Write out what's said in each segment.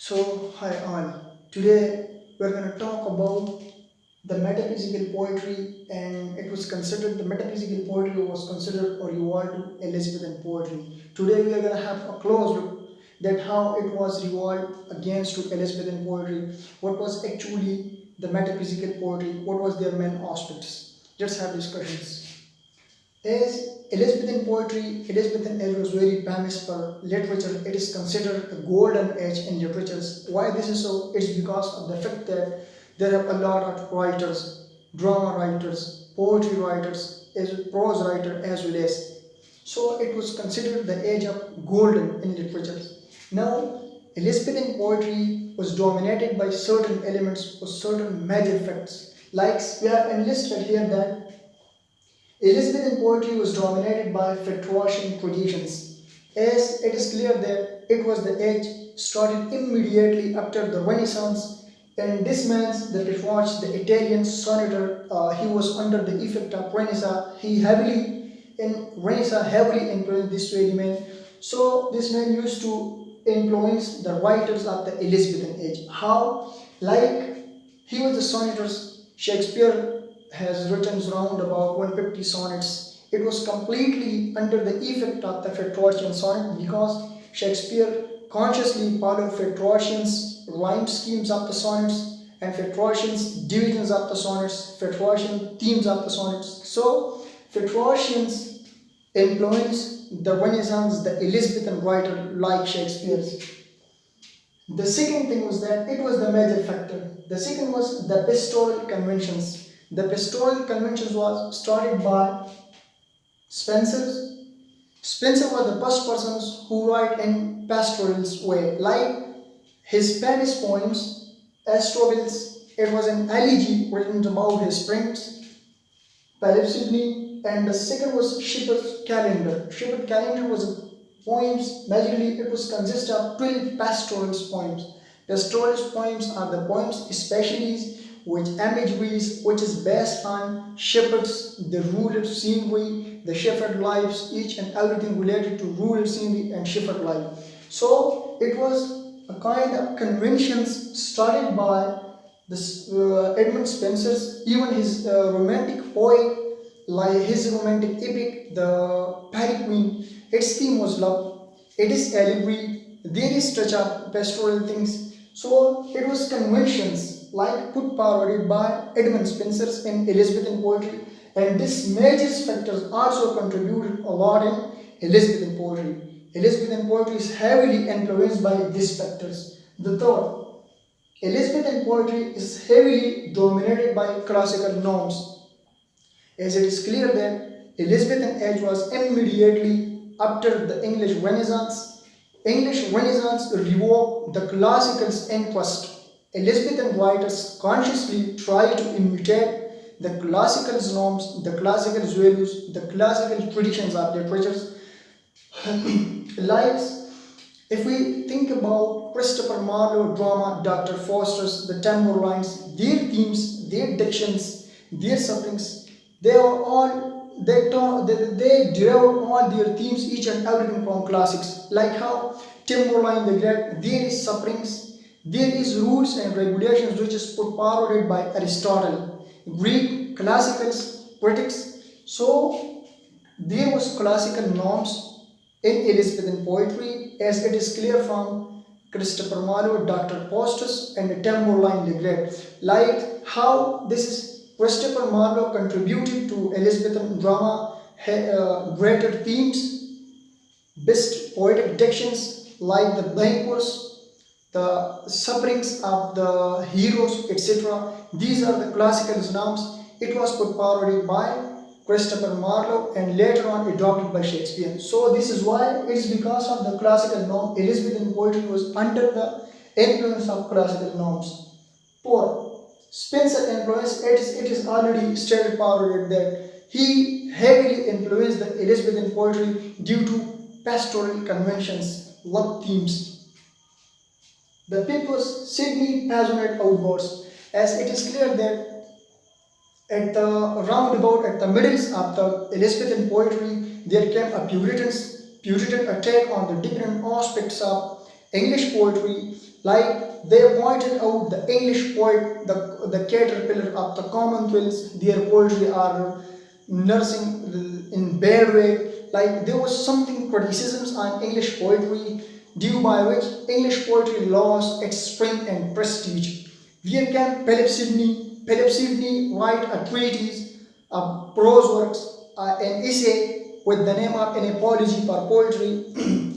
So, hi all. Today we're going to talk about the metaphysical poetry, and it was considered the metaphysical poetry was considered a revolt to Elizabethan poetry. Today we are going to have a close look that how it was revolt against to Elizabethan poetry, what was actually the metaphysical poetry, what was their main aspects. Let's have discussions. As Elizabethan poetry, Elizabethan age was very famous for literature. It is considered a golden age in literature. Why this is so? It's because of the fact that there are a lot of writers, drama writers, poetry writers, as prose writer as well as. So it was considered the age of golden in literature. Now, Elizabethan poetry was dominated by certain elements or certain major facts. Like we have enlisted here that Elizabethan poetry was dominated by Petrarchan traditions, as it is clear that it was the age started immediately after the Renaissance, and this means the Petrarch, the Italian sonneter, he was under the effect of Renaissance. He heavily influenced this very man. So this man used to influence the writers of the Elizabethan age. How? Like he was the sonneters. Shakespeare has written around about 150 sonnets. It was completely under the effect of the Petrarchan sonnet because Shakespeare consciously followed Petrarchan's rhyme schemes of the sonnets and Petrarchan's divisions of the sonnets, Petrarchan themes of the sonnets. So Petrarchan's influence the Renaissance, the Elizabethan writer like Shakespeare's. The second thing was that it was the major factor. The second was the pastoral conventions. The pastoral conventions was started by Spencer. Spencer was the first person who write in pastoral's way, like his famous poems, Astrobills. It was an elegy written about his springs, Palypsodny, and the second was Shepherd's Calendar. Shepherd's Calendar was poems, majorly it was consist of 12 pastoralist poems. Pastoralist poems are the poems especially which imageries which is based on shepherds, the rural scenery, the shepherd lives, each and everything related to rural scenery and shepherd life. So it was a kind of conventions started by this Edmund Spencer's, even his romantic poet, like his romantic epic, the Fairy Queen. Its theme was love. It is allegory. There is touch of pastoral things. So it was conventions like put forwarded by Edmund Spencer in Elizabethan poetry, and this major factors also contributed a lot in Elizabethan poetry. Elizabethan poetry is heavily influenced by these factors. The third, Elizabethan poetry is heavily dominated by classical norms, as it is clear that Elizabethan age was immediately after the English Renaissance. English Renaissance revoked the classical's interest. Elizabethan writers consciously try to imitate the classical norms, the classical values, the classical traditions of literature. Like, if we think about Christopher Marlowe drama, Dr. Foster's, the Tambourines, their themes, their dictions, their sufferings, they are all they derive all their themes, each and everything from classics. Like how Tambourine the Great, there is sufferings. There is rules and regulations which is put forwarded by Aristotle, Greek classicals, critics. So there was classical norms in Elizabethan poetry, as it is clear from Christopher Marlowe, Dr. Postes, and Tambourine the Great. Like how this is Christopher Marlowe contributed to Elizabethan drama, greater themes, best poetic dictions like the banquets, the sufferings of the heroes, etc. These are the classical norms. It was put forward by Christopher Marlowe and later on adopted by Shakespeare. So this is why it is because of the classical norm. Elizabethan poetry was under the influence of classical norms. 4. Spencer influence. It is already stated forward that he heavily influenced the Elizabethan poetry due to pastoral conventions, love themes. The fifth was Sydney passionate outbursts, as it is clear that at the roundabout, at the middle of the Elizabethan poetry, there came a Puritan attack on the different aspects of English poetry, Like they pointed out the English poet, the caterpillar of the commonwealth, their poetry are nursing in bad way. Like there was something criticisms on English poetry due by which English poetry lost its strength and prestige. Here came Philip Sidney. Philip Sidney write a treatise, a prose works, an essay with the name of An Apology for Poetry,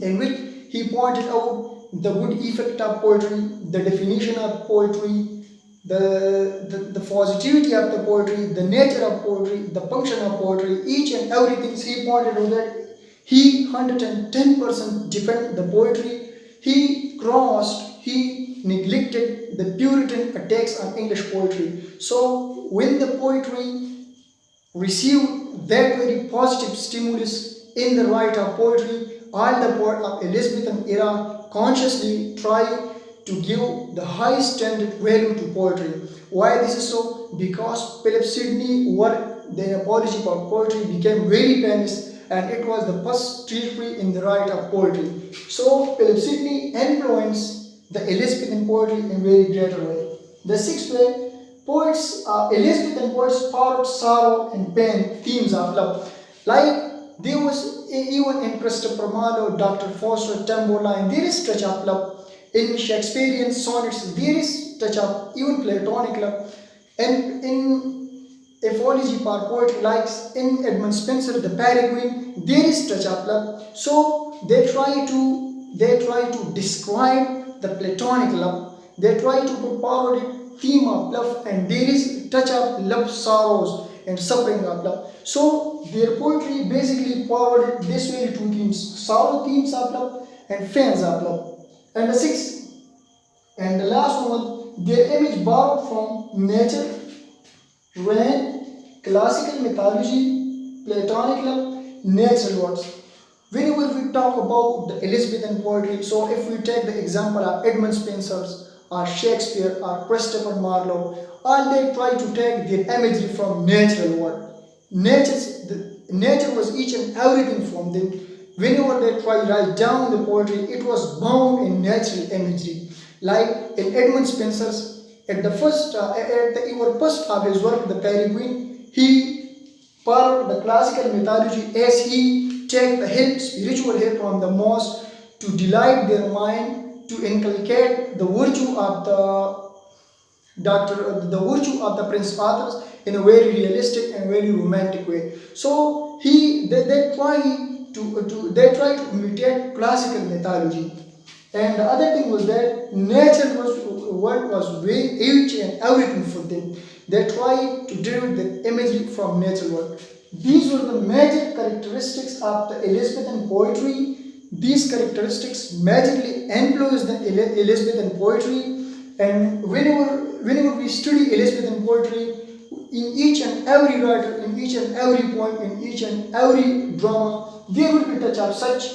in which he pointed out the good effect of poetry, the definition of poetry, the positivity of the poetry, the nature of poetry, the function of poetry, each and everything he pointed out that he 110% defended the poetry. He neglected the Puritan attacks on English poetry. So when the poetry received that very positive stimulus in the writer of poetry, all the poets of Elizabethan era consciously try to give the high standard value to poetry. Why this is so? Because Philip Sidney work, the apology for poetry, became very famous and it was the first treatise in the right of poetry. So Philip Sidney influenced the Elizabethan poetry in a very greater way. The sixth way, Elizabethan poets borrowed sorrow and pain themes of love. Like there was even in Christopher Marlowe, Dr. Foster Tambourine, there is touch of love. In Shakespearean sonnets, there is touch of even Platonic love. And in apology for poetry, like in Edmund Spenser, the Peregrine, there is touch of love. So they try to describe the Platonic love. They try to put forward a theme of love, and there is touch of love, sorrows, and suffering of love. So their poetry basically forwarded this way two themes: sorrow themes of love and fans of love. And the sixth and the last one, their image borrowed from nature, rain, classical mythology, Platonic love, natural words. Whenever we talk about the Elizabethan poetry, so if we take the example of Edmund Spenser's or Shakespeare or Christopher Marlowe, all they try to take their imagery from natural world. Nature was each and everything from them. Whenever they try to write down the poetry, it was bound in natural imagery. Like in Edmund Spenser's, at the first of his work, The Peregrine, he followed the classical mythology as he take the help, spiritual help from the moss to delight their mind, to inculcate the virtue of the virtue of the Prince Arthur in a very realistic and very romantic way. So they try to imitate classical mythology. And the other thing was that nature was what was very each and everything for them. They try to derive the imagery from nature world. These were the major characteristics of the Elizabethan poetry. These characteristics majorly influenced the Elizabethan poetry. And whenever we study Elizabethan poetry, in each and every writer, in each and every poem, in each and every drama, there will be touch of such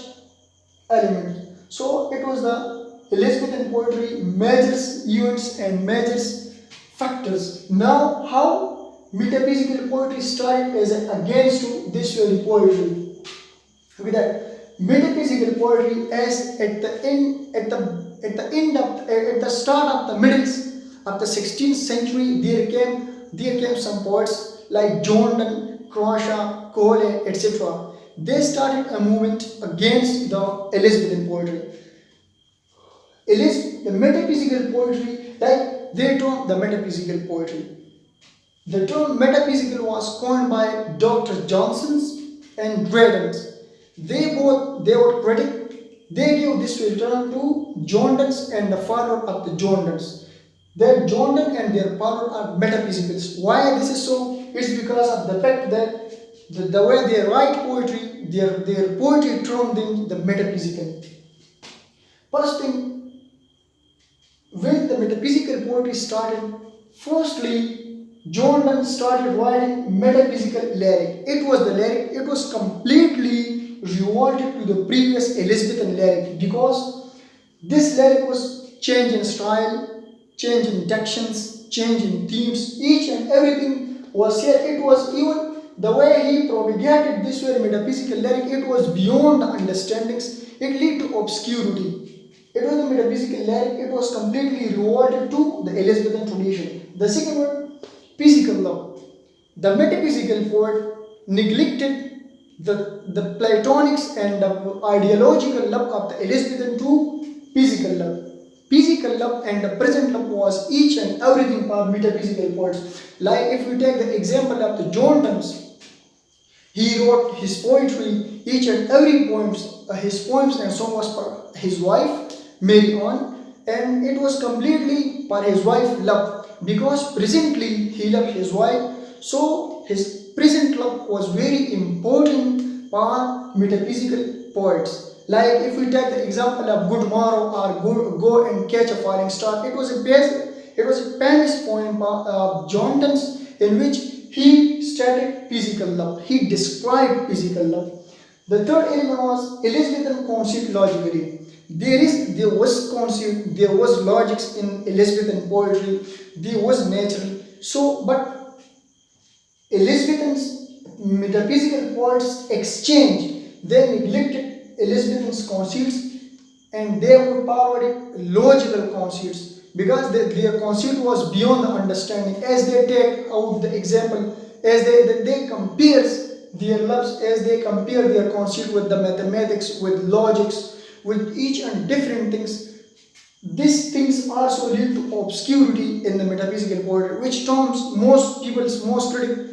elements. So it was the Elizabethan poetry measures events and measures factors. Now how metaphysical poetry started as against to this very poetry. With that, metaphysical poetry as at the start of the middle of the 16th century, there came some poets like Donne, Crawshaw, Cowley, etc. They started a movement against the Elizabethan poetry. The metaphysical poetry, like they term the metaphysical poetry. The term metaphysical was coined by Dr. Johnson's and Graydon's. They were critic. They gave this term to Jordans and the father of the Jordans. Their Jordan and their father are metaphysicals. Why this is so? It's because of the fact that the way they write poetry, their poetry termed them the metaphysical. First thing, when the metaphysical poetry started, firstly, Jordan started writing metaphysical lyric. It was completely revolted to the previous Elizabethan lyric because this lyric was change in style, change in dictions, change in themes, each and everything was here. It was even the way he propagated this very metaphysical lyric, it was beyond the understandings, it led to obscurity. It was the metaphysical lyric. It was completely revolted to the Elizabethan tradition. The second one, physical love. The metaphysical poet neglected the Platonics and the ideological love of the Elizabethan to physical love. Physical love and the present love was each and everything for metaphysical poets. Like if we take the example of the Donne, he wrote his poetry, each and every his poems and song was for his wife, Mary on, and it was completely for his wife love because presently he loved his wife, so his present love was very important for metaphysical poets. Like if we take the example of Good Morrow or Go and Catch a Falling Star, it was a famous poem of John Donne's in which he stated physical love. He described physical love. The third element was Elizabethan conceit logically. There was conceit, there was logics in Elizabethan poetry, there was natural. So, but Elizabethan's metaphysical poets exchanged. They neglected Elizabethan's conceits and they would forward logical conceits because their conceit was beyond the understanding. As they take out the example, as they compares their loves, as they compare their conceit with the mathematics, with logics, with each and different things, these things also lead to obscurity in the metaphysical poetry, which terms most people's most critic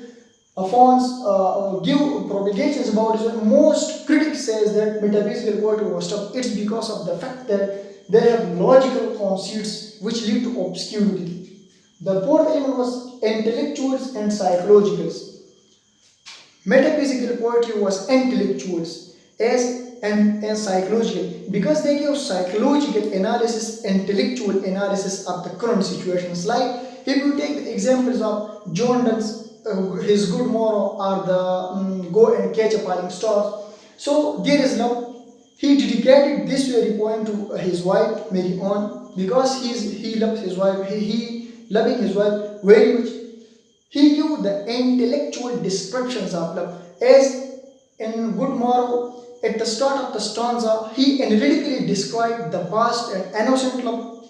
give propagations about is when most critics says that metaphysical poetry was tough. It's because of the fact that they have logical conceits which lead to obscurity. The fourth element was intellectuals and psychologicals. Metaphysical poetry was intellectuals and psychological because they give psychological analysis, intellectual analysis of the current situations. Like if you take the examples of John Donne's his Good Morrow or the Go and Catch a Falling Star. So there is love. He dedicated this very poem to his wife Mary on because he loves his wife. He loving his wife very much. He gave the intellectual descriptions of love. As in Good Morrow, at the start of the stanza, he analytically described the past and innocent love.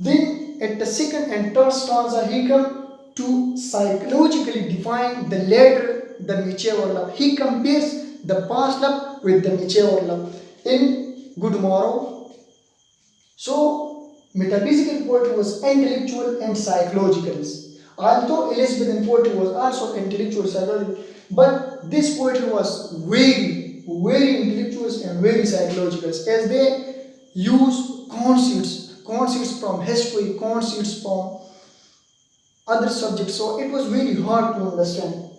Then at the second and third stanza, he comes to psychologically define the later, the mature love. He compares the past love with the mature love in Good Morrow. So, metaphysical poetry was intellectual and psychological. Although Elizabethan poetry was also intellectual psychological, but this poetry was very, very intellectual and very psychological as they use conceits from history, conceits from other subjects, so it was very hard to understand.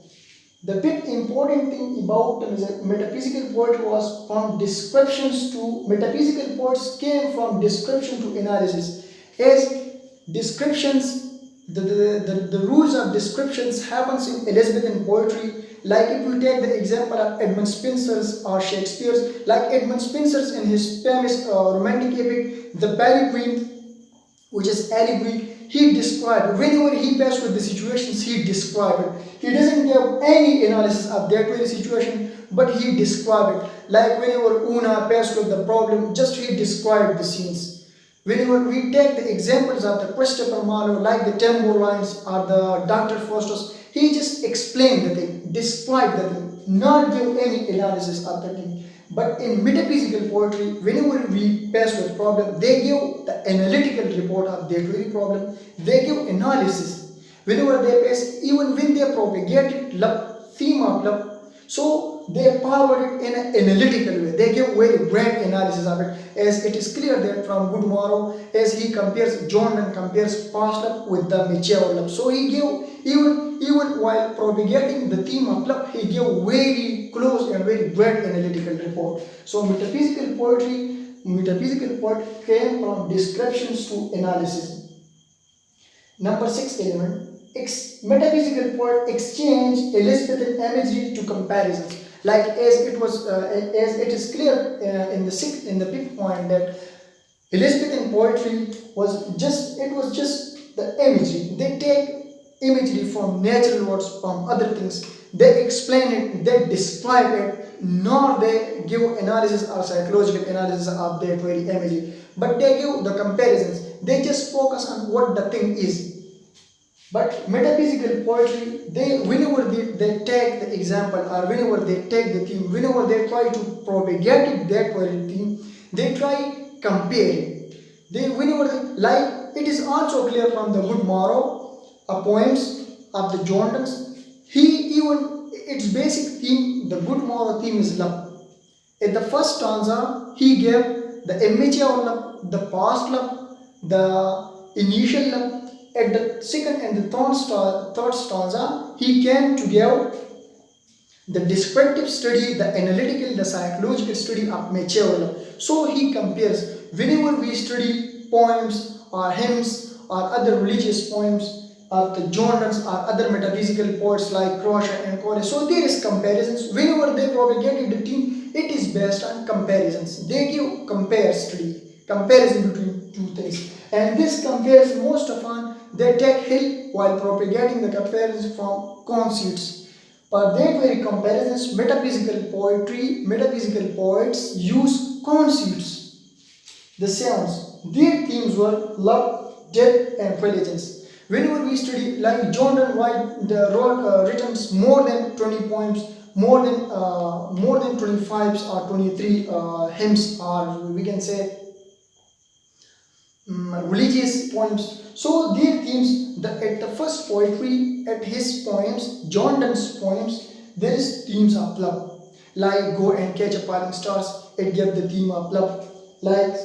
The fifth important thing about the metaphysical poetry was from descriptions to metaphysical poets came from description to analysis. As descriptions, the rules of descriptions happens in Elizabethan poetry. Like if we take the example of Edmund Spenser's or Shakespeare's, like Edmund Spenser's in his famous romantic epic, The Faerie Queene, which is allegory, he described, whenever he passed with the situations, he described it. He doesn't give any analysis of that very situation, but he described it. Like whenever Una passed with the problem, just he described the scenes. Whenever we take the examples of the Christopher Marlowe, like the Tambourines or the Dr. Faustus, he just explained the thing, described the thing, not give any analysis of the thing. But in metaphysical poetry, whenever we pass with problem, they give the analytical report of that very problem. They give analysis. Whenever they pass, even when they propagate love, theme of love, so they forward it in an analytical way. They give very great analysis of it. As it is clear that from Good Morrow, as he compares, John Donne compares past love with the mature love. So he gave even while propagating the theme of love, he gave very close and very great analytical report. So metaphysical poet came from descriptions to analysis. Number 6 element, metaphysical poet exchanged Elizabethan imagery to comparisons. Like as it is clear in the fifth point that Elizabethan poetry was just the imagery. They take imagery from natural words, from other things. They explain it, they describe it, nor they give analysis or psychological analysis of that very imagery, but they give the comparisons. They just focus on what the thing is. But metaphysical poetry, whenever they take the example, or whenever they take the theme, whenever they try to propagate it, that very theme, they try comparing. Whenever like it is also clear from the Good Morrow, poems of the Jordans. He even its basic theme, the Good Morrow theme is love. In the first stanza, he gave the immature love, the past love, the initial love. At the second and the third stanza, he came to give the descriptive study, the analytical, the psychological study of mature love. So he compares. Whenever we study poems or hymns or other religious poems of the Jordans or other metaphysical poets like crawshaw and cowley, so there is comparisons. Whenever they propagated the theme, it is based on comparisons. They give comparison between two things, and this comparison most often they take help while propagating the comparisons from conceits. For that very comparisons, metaphysical poets use conceits, the sounds. Their themes were love, death, and religions. Whenever we study, like Jordan written more than 20 poems, more than 25 or 23 hymns, or we can say religious poems. So their themes, at the first poetry, at his poems, Jordan's poems, there is themes of love. Like Go and Catch a Falling Stars, it gave the theme of love. Like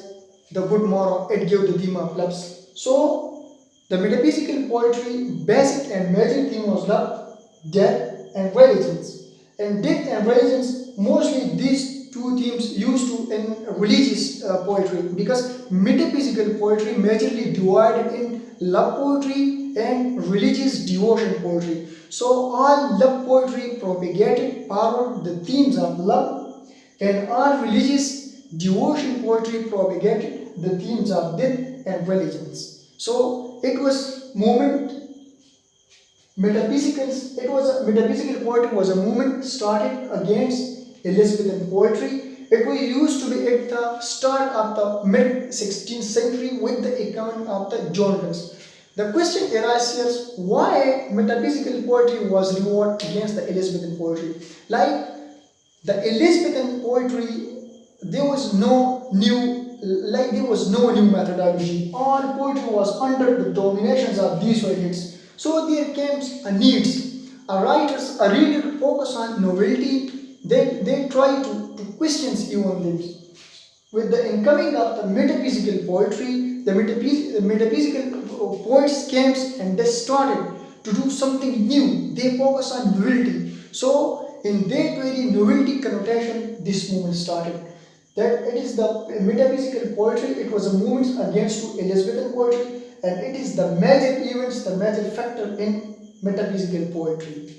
the Good Morrow, it gave the theme of love. So the metaphysical poetry, basic and major theme was love, death, and religions. And death and religions, mostly these two themes used to in religious poetry, because metaphysical poetry majorly divided in love poetry and religious devotion poetry. So all love poetry propagated forward the themes of love, and all religious devotion poetry propagated the themes of death and religions. So it was metaphysical poetry was a movement started against Elizabethan poetry. It was used to be at the start of the mid-16th century with the coming of the Jordans. The question arises, why metaphysical poetry was revolted against the Elizabethan poetry? Like the Elizabethan poetry, there was no new methodology. All poetry was under the dominations of these writers. So there came a needs. A reader to focus on novelty. They try to question even this. With the incoming of the metaphysical poetry, the metaphysical poets came and they started to do something new. They focus on novelty. So in that very novelty connotation, this movement started. That it is the metaphysical poetry, it was a movement against Elizabethan poetry, and it is the major events, the major factor in metaphysical poetry.